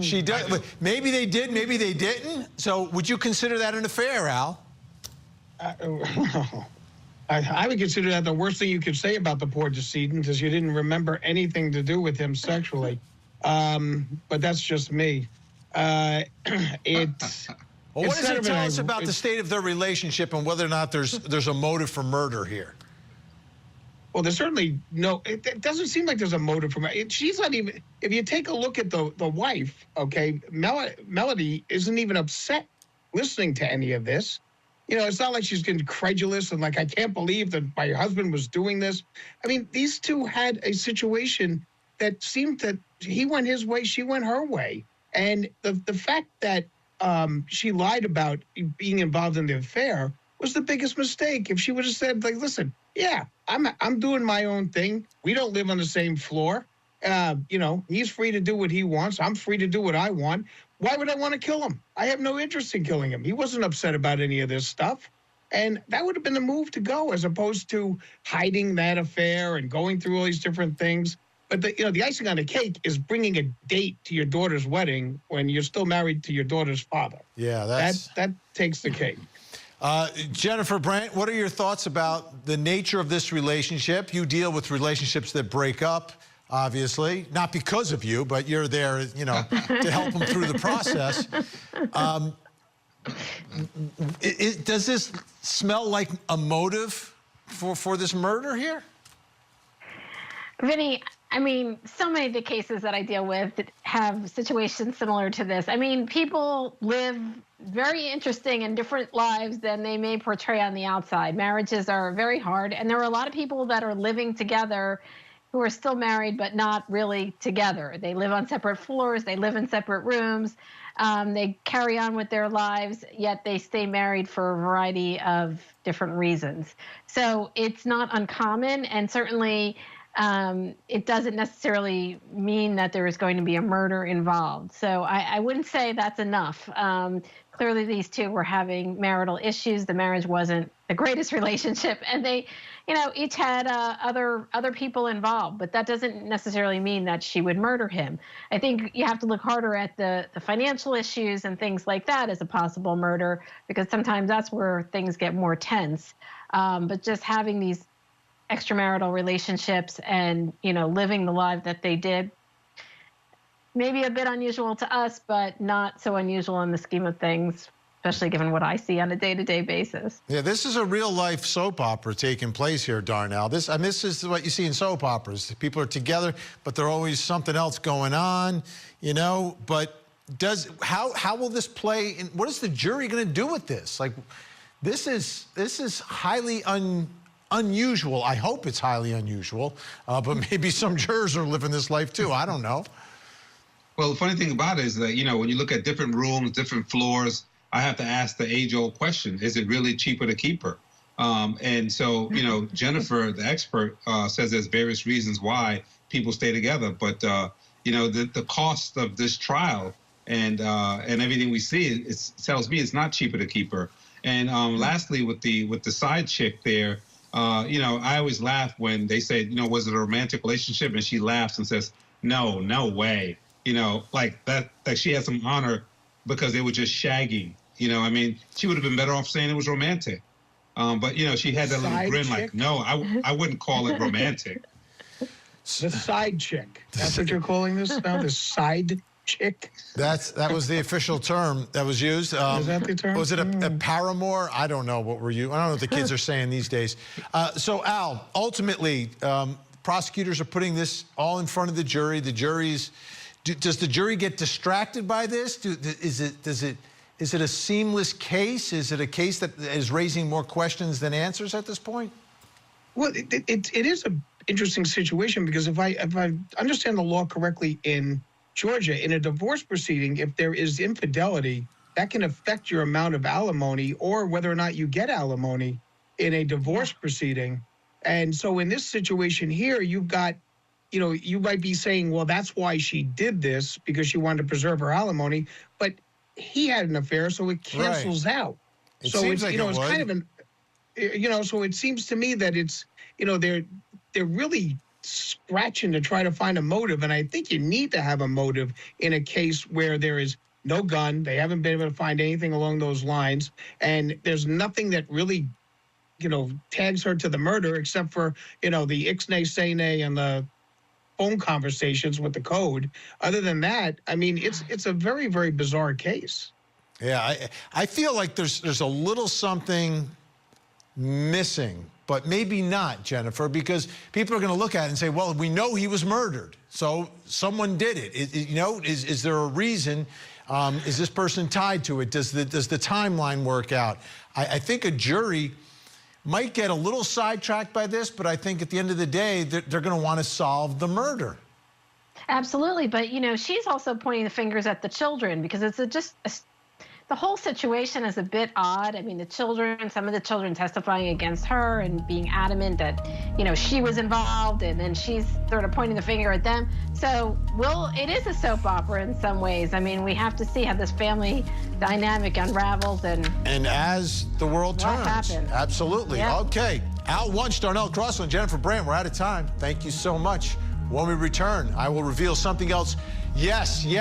She does. Maybe they did, maybe they didn't. So would you consider that an affair, Al? I would consider that the worst thing you could say about the poor decedent, because you didn't remember anything to do with him sexually. But that's just me. Well, what does it tell us about the state of their relationship and whether or not there's a motive for murder here? Well, there's certainly no. It doesn't seem like there's a motive for murder. She's not even. If you take a look at the wife, okay, Melody isn't even upset listening to any of this. You know, it's not like she's incredulous and like, I can't believe that my husband was doing this. I mean, these two had a situation that seemed that he went his way, she went her way. And the fact that she lied about being involved in the affair was the biggest mistake. If she would have said, like, listen, yeah, I'm doing my own thing. We don't live on the same floor. You know, he's free to do what he wants. I'm free to do what I want. Why would I want to kill him? I have no interest in killing him. He wasn't upset about any of this stuff. And that would have been the move to go, as opposed to hiding that affair and going through all these different things. But the icing on the cake is bringing a date to your daughter's wedding when you're still married to your daughter's father. Yeah, that takes the cake. Jennifer Brandt, what are your thoughts about the nature of this relationship? You deal with relationships that break up, obviously, not because of you, but you're there, you know, to help them through the process. Does this smell like a motive for this murder here? Vinny, I mean, so many of the cases that I deal with have situations similar to this. I mean, people live very interesting and different lives than they may portray on the outside. Marriages are very hard, and there are a lot of people that are living together who are still married but not really together. They live on separate floors, they live in separate rooms, they carry on with their lives, yet they stay married for a variety of different reasons. So it's not uncommon, and certainly it doesn't necessarily mean that there is going to be a murder involved. So I wouldn't say that's enough. Clearly, these two were having marital issues. The marriage wasn't the greatest relationship, and they, you know, each had other people involved. But that doesn't necessarily mean that she would murder him. I think you have to look harder at the financial issues and things like that as a possible murder, because sometimes that's where things get more tense. But just having these extramarital relationships and, you know, living the life that they did, maybe a bit unusual to us, but not so unusual in the scheme of things, especially given what I see on a day-to-day basis. Yeah, this is a real-life soap opera taking place here, Darnell. This is what you see in soap operas. People are together, but there's always something else going on, you know. But how will this play? What is the jury going to do with this? Like, this is highly unusual. I hope it's highly unusual, but maybe some jurors are living this life too. I don't know. Well, the funny thing about it is that, you know, when you look at different rooms, different floors, I have to ask the age-old question: is it really cheaper to keep her? And so, you know, Jennifer, the expert, says there's various reasons why people stay together, but you know, the cost of this trial and everything we see, it tells me it's not cheaper to keep her. And lastly, with the side chick there. You know, I always laugh when they say, you know, was it a romantic relationship? And she laughs and says, no way. You know, like that she had some honor because they were just shagging. You know, I mean, she would have been better off saying it was romantic. But, you know, she had that little grin like, no, I wouldn't call it romantic. The side chick. That's what you're calling this now? The side chick? That was the official term that was used. Is that the term? Was it a paramour? I don't know what I don't know what the kids are saying these days. So, Al, ultimately, prosecutors are putting this all in front of the jury. The jury's... Does the jury get distracted by this? Is it a seamless case? Is it a case that is raising more questions than answers at this point? Well, it is an interesting situation, because if I understand the law correctly in Georgia, in a divorce proceeding, if there is infidelity, that can affect your amount of alimony or whether or not you get alimony in a divorce proceeding. And so in this situation here, you've got, you know, you might be saying, well, that's why she did this, because she wanted to preserve her alimony, but he had an affair, so it cancels out. So it's, like, you know, it's kind of an, you know, so it seems to me that it's, you know, they're really scratching to try to find a motive. And I think you need to have a motive in a case where there is no gun. They haven't been able to find anything along those lines. And there's nothing that really, tags her to the murder except for, the ixnay, say nay, and the phone conversations with the code. Other than that, I mean, it's a very, very bizarre case. Yeah, I feel like there's a little something missing, but maybe not, Jennifer, because people are going to look at it and say, well, we know he was murdered, so someone did it. Is there a reason? Is this person tied to it? Does the timeline work out? I think a jury might get a little sidetracked by this, but I think at the end of the day, they're going to want to solve the murder. Absolutely, but she's also pointing the fingers at the children because it's the whole situation is a bit odd. I mean, some of the children testifying against her and being adamant that, she was involved, and then she's sort of pointing the finger at them. So, it is a soap opera in some ways. I mean, we have to see how this family dynamic unravels and as the world turns. What happens. Absolutely. Yeah. Okay. Al Wunsch, Darnell Crossland, Jennifer Brandt, we're out of time. Thank you so much. When we return, I will reveal something else. Yes.